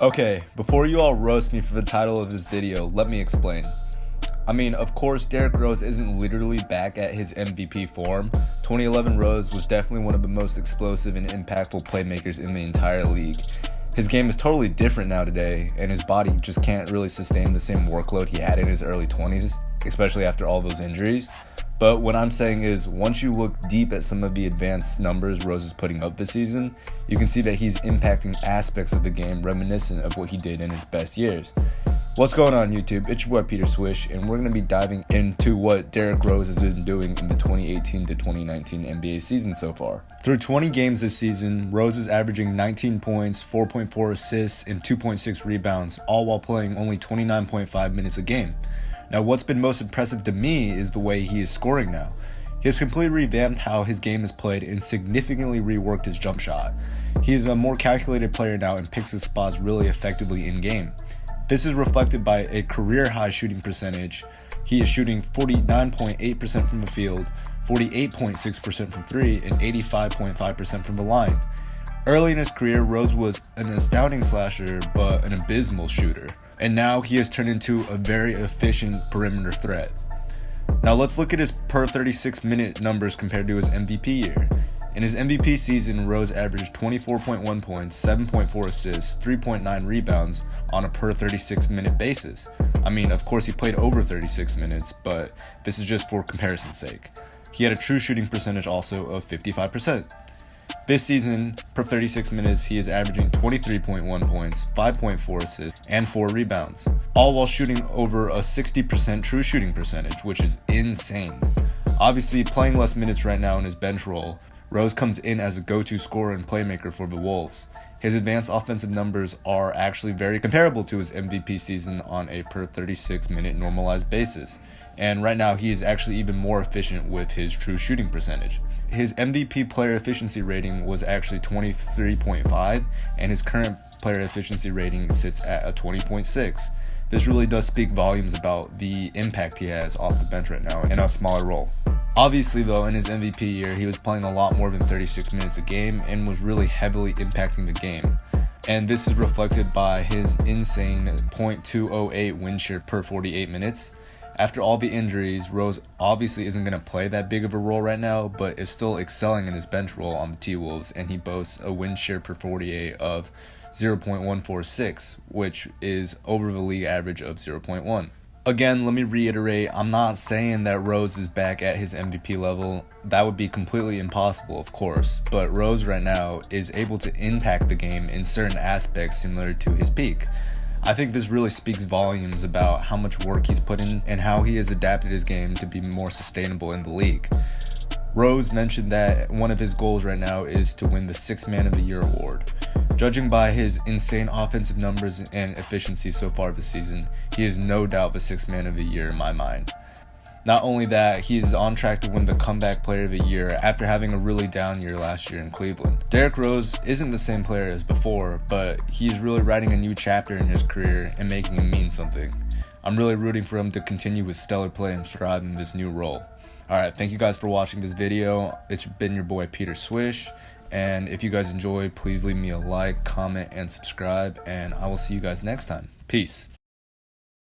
Okay, before you all roast me for the title of this video, let me explain. Of course, Derrick Rose isn't literally back at his MVP form. 2011 Rose was definitely one of the most explosive and impactful playmakers in the entire league. His game is totally different now today, and his body just can't really sustain the same workload he had in his early 20s, especially after all those injuries. But what I'm saying is, once you look deep at some of the advanced numbers Rose is putting up this season, you can see that he's impacting aspects of the game reminiscent of what he did in his best years. What's going on, YouTube? It's your boy Peter Swish, and we're going to be diving into what Derrick Rose has been doing in the 2018 to 2019 NBA season so far. Through 20 games this season, Rose is averaging 19 points, 4.4 assists, and 2.6 rebounds, all while playing only 29.5 minutes a game. Now, what's been most impressive to me is the way he is scoring now. He has completely revamped how his game is played and significantly reworked his jump shot. He is a more calculated player now and picks his spots really effectively in game. This is reflected by a career-high shooting percentage. He is shooting 49.8% from the field, 48.6% from three, and 85.5% from the line. Early in his career, Rose was an astounding slasher, but an abysmal shooter. And now he has turned into a very efficient perimeter threat. Now let's look at his per 36 minute numbers compared to his MVP year. In his MVP season, Rose averaged 24.1 points, 7.4 assists, 3.9 rebounds on a per 36 minute basis. Of course he played over 36 minutes, but this is just for comparison's sake. He had a true shooting percentage also of 55%. This season, per 36 minutes, he is averaging 23.1 points, 5.4 assists, and 4 rebounds, all while shooting over a 60% true shooting percentage, which is insane. Obviously, playing less minutes right now in his bench role, Rose comes in as a go-to scorer and playmaker for the Wolves. His advanced offensive numbers are actually very comparable to his MVP season on a per 36 minute normalized basis. And right now, he is actually even more efficient with his true shooting percentage. His MVP player efficiency rating was actually 23.5, and his current player efficiency rating sits at a 20.6. This really does speak volumes about the impact he has off the bench right now in a smaller role. Obviously though, in his MVP year, he was playing a lot more than 36 minutes a game and was really heavily impacting the game. And this is reflected by his insane .208 win share per 48 minutes. After all the injuries, Rose obviously isn't going to play that big of a role right now, but is still excelling in his bench role on the T-Wolves, and he boasts a win share per 48 of 0.146, which is over the league average of 0.1. Again, let me reiterate, I'm not saying that Rose is back at his MVP level. That would be completely impossible, of course, but Rose right now is able to impact the game in certain aspects similar to his peak. I think this really speaks volumes about how much work he's put in and how he has adapted his game to be more sustainable in the league. Rose mentioned that one of his goals right now is to win the 6th Man of the Year award. Judging by his insane offensive numbers and efficiency so far this season, he is no doubt the 6th Man of the Year in my mind. Not only that, he is on track to win the Comeback Player of the Year after having a really down year last year in Cleveland. Derrick Rose isn't the same player as before, but he is really writing a new chapter in his career and making him mean something. I'm really rooting for him to continue his stellar play and thrive in this new role. Alright, thank you guys for watching this video. It's been your boy Peter Swish, and if you guys enjoyed, please leave me a like, comment, and subscribe, and I will see you guys next time. Peace.